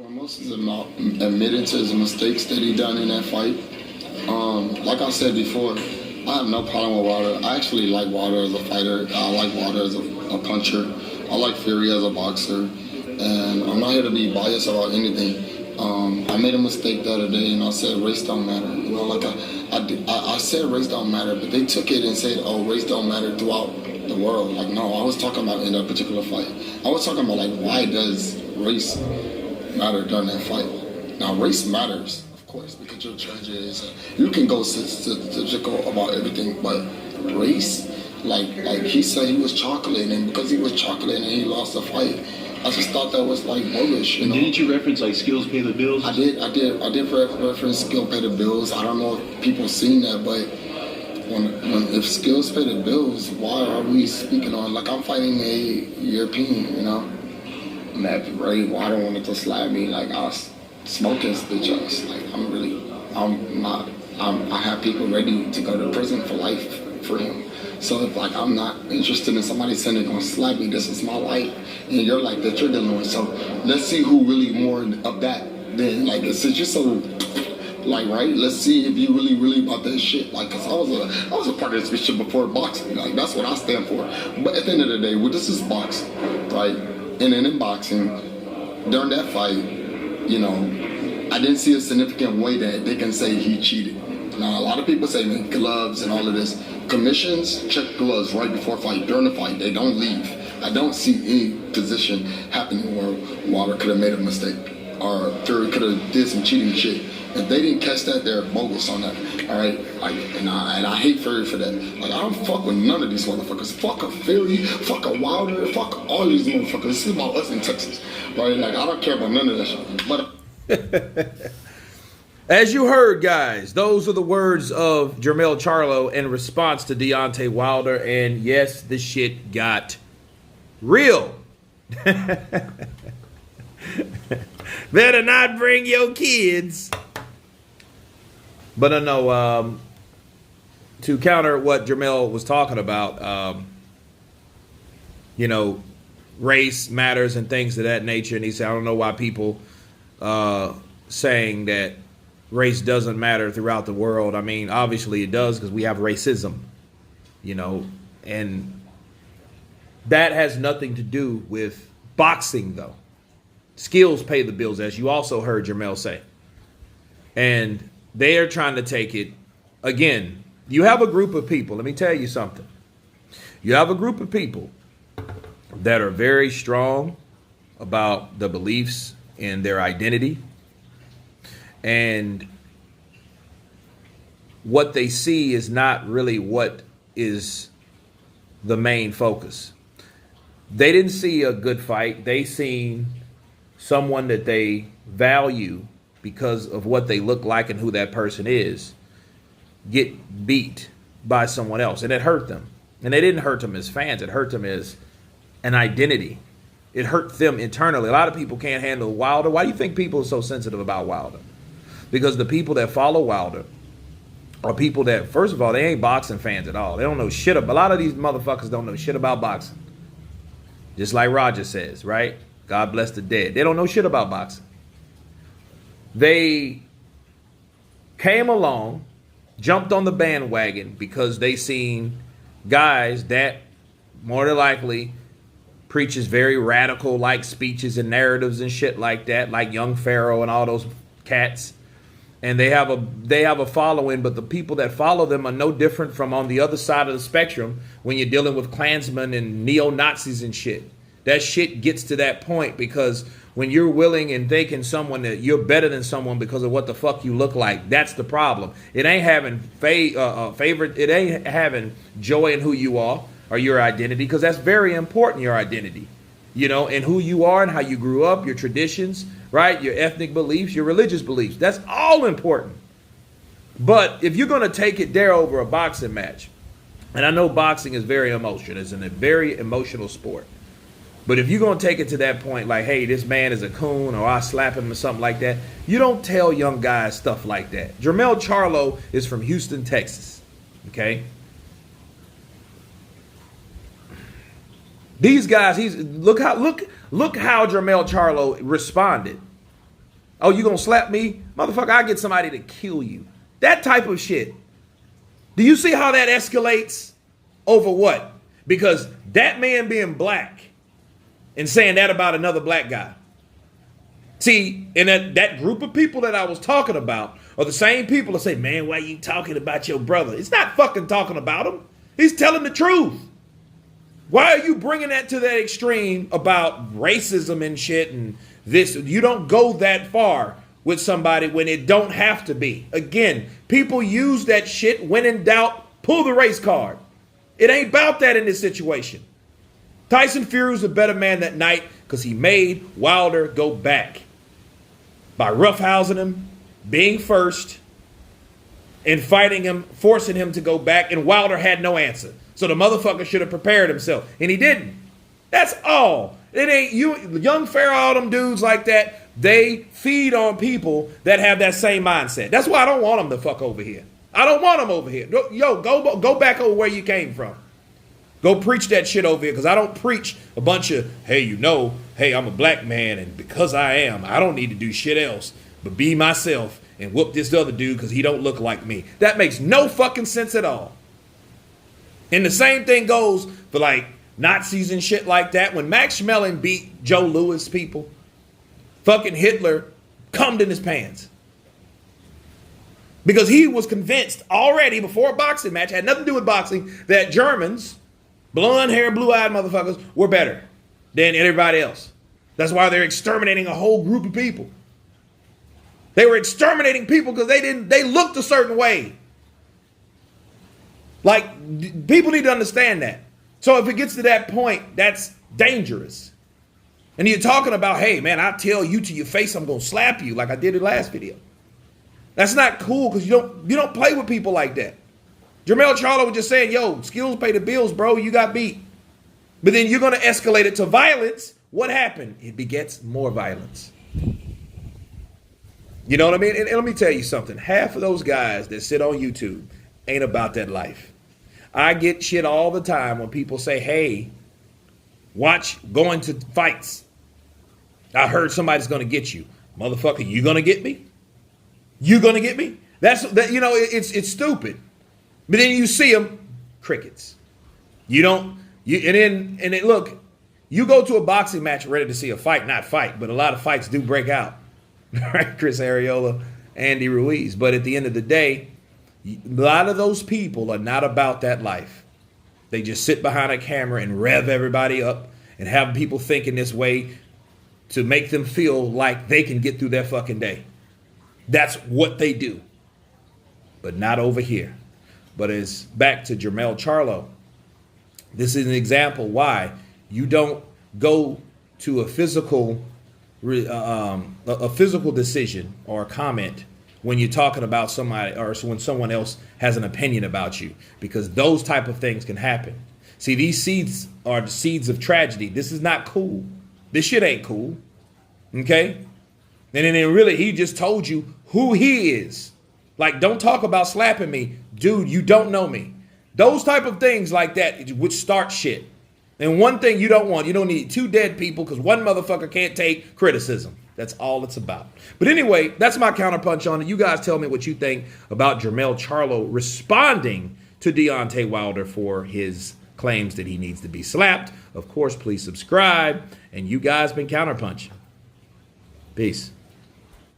Most is about admitting to his mistakes that he done in that fight. Like I said before, I have no problem with Wilder. I actually like Wilder as a fighter. I like Wilder as a puncher. I like Fury as a boxer. And I'm not here to be biased about anything. I made a mistake the other day and I said race don't matter. You know, like I said race don't matter, but they took it and said, oh, race don't matter throughout the world. Like, no, I was talking about in that particular fight. I was talking about, like, why does race matter during that fight? Now, race matters, of course, because your judges, you can go statistical about everything, but race, like he said he was chocolate, and because he was chocolate and he lost the fight, I just thought that was like bullish, you know. Didn't you reference like skills pay the bills? I did reference skill pay the bills. I don't know if people seen that, but if skills pay the bills, why are we speaking on, like, I'm fighting a European, you know? Matt Ray Water wanted to slap me, like I was smoking bitch. Like, I have people ready to go to prison for life for him. So if, like, I'm not interested in somebody saying they're gonna slap me, this is my life, and your life that you're dealing with. So let's see who really more of that than, like, it's just so, like, right? Let's see if you really about that shit. Like, cause I was a part of this shit before boxing. Like, that's what I stand for. But at the end of the day, well, this is boxing, right? And then in boxing, during that fight, you know, I didn't see a significant way that they can say he cheated. Now, a lot of people say, man, gloves and all of this. Commissions check gloves right before fight. During the fight, they don't leave. I don't see any position happening where Wilder could have made a mistake or Fury could have did some cheating shit. If they didn't catch that, they're bogus on that. All right, and I hate Fury for that. Like, I don't fuck with none of these motherfuckers. Fuck a Fury, fuck a Wilder, fuck all these motherfuckers. This is about us in Texas, right? Like, I don't care about none of that shit. But as you heard, guys, those are the words of Jermell Charlo in response to Deontay Wilder. And yes, this shit got real. Better not bring your kids. But I know, to counter what Jermell was talking about, you know, race matters and things of that nature. And he said, I don't know why people saying that race doesn't matter throughout the world. I mean, obviously it does, because we have racism, you know, and that has nothing to do with boxing, though. Skills pay the bills, as you also heard Jermell say. And they are trying to take it, again, you have a group of people, let me tell you something. You have a group of people that are very strong about the beliefs in their identity. And what they see is not really what is the main focus. They didn't see a good fight. They seen someone that they value because of what they look like and who that person is get beat by someone else. And it hurt them. And it didn't hurt them as fans. It hurt them as an identity. It hurt them internally. A lot of people can't handle Wilder. Why do you think people are so sensitive about Wilder? Because the people that follow Wilder are people that, first of all, they ain't boxing fans at all. They don't know shit about, a lot of these motherfuckers don't know shit about boxing. Just like Roger says, right? God bless the dead. They don't know shit about boxing. They came along, jumped on the bandwagon because they seen guys that more than likely preaches very radical like speeches and narratives and shit like that, like Young Pharaoh and all those cats. And they have a following, but the people that follow them are no different from on the other side of the spectrum when you're dealing with Klansmen and neo-Nazis and shit. That shit gets to that point because when you're willing and thinking someone that you're better than someone because of what the fuck you look like, that's the problem. It ain't having it ain't having joy in who you are or your identity, because that's very important, your identity. You know, and who you are and how you grew up, your traditions, right? Your ethnic beliefs, your religious beliefs. That's all important. But if you're going to take it there over a boxing match, and I know boxing is very emotional, it's a very emotional sport. But if you're going to take it to that point, like, hey, this man is a coon, or I slap him or something like that, you don't tell young guys stuff like that. Jermell Charlo is from Houston, Texas. Okay? These guys, look how Jermell Charlo responded. Oh, you gonna slap me? Motherfucker, I'll get somebody to kill you. That type of shit. Do you see how that escalates over what? Because that man being black and saying that about another black guy. See, and that group of people that I was talking about are the same people that say, man, why you talking about your brother? It's not fucking talking about him. He's telling the truth. Why are you bringing that to that extreme about racism and shit and this? You don't go that far with somebody when it don't have to be. Again, people use that shit when in doubt, pull the race card. It ain't about that in this situation. Tyson Fury was a better man that night because he made Wilder go back by roughhousing him, being first, and fighting him, forcing him to go back, and Wilder had no answer. So the motherfucker should have prepared himself, and he didn't. That's all. It ain't you, young Pharaoh, all them dudes like that. They feed on people that have that same mindset. That's why I don't want them to fuck over here. I don't want them over here. Yo, go back over where you came from. Go preach that shit over here, because I don't preach a bunch of, hey, I'm a black man, and because I am, I don't need to do shit else but be myself and whoop this other dude because he don't look like me. That makes no fucking sense at all. And the same thing goes for like Nazis and shit like that. When Max Schmeling beat Joe Louis people, fucking Hitler cummed in his pants. Because he was convinced already before a boxing match, had nothing to do with boxing, that Germans, blonde hair, blue-eyed motherfuckers, were better than everybody else. That's why they're exterminating a whole group of people. They were exterminating people because they looked a certain way. Like, people need to understand that. So if it gets to that point, that's dangerous. And you're talking about, hey, man, I tell you to your face I'm going to slap you like I did in the last video. That's not cool because you don't play with people like that. Jermell Charlo was just saying, yo, skills pay the bills, bro. You got beat. But then you're going to escalate it to violence. What happened? It begets more violence. You know what I mean? And let me tell you something. Half of those guys that sit on YouTube ain't about that life. I get shit all the time when people say, hey, watch going to fights. I heard somebody's going to get you. Motherfucker, you going to get me? You going to get me? It's stupid. But then you see them, crickets. Look, you go to a boxing match ready to see a fight, not fight, but a lot of fights do break out. Right? Chris Arreola, Andy Ruiz. But at the end of the day, a lot of those people are not about that life. They just sit behind a camera and rev everybody up and have people thinking this way to make them feel like they can get through their fucking day. That's what they do. But not over here. But it's back to Jermell Charlo. This is an example why you don't go to a physical decision or a comment when you're talking about somebody or when someone else has an opinion about you, because those type of things can happen. See, these seeds are the seeds of tragedy. This is not cool. This shit ain't cool. Okay? And then really, he just told you who he is. Like, don't talk about slapping me. Dude, you don't know me. Those type of things like that would start shit. And one thing you don't need two dead people because one motherfucker can't take criticism. That's all it's about. But anyway, that's my counterpunch on it. You guys tell me what you think about Jermell Charlo responding to Deontay Wilder for his claims that he needs to be slapped. Of course, please subscribe. And you guys been counterpunching. Peace.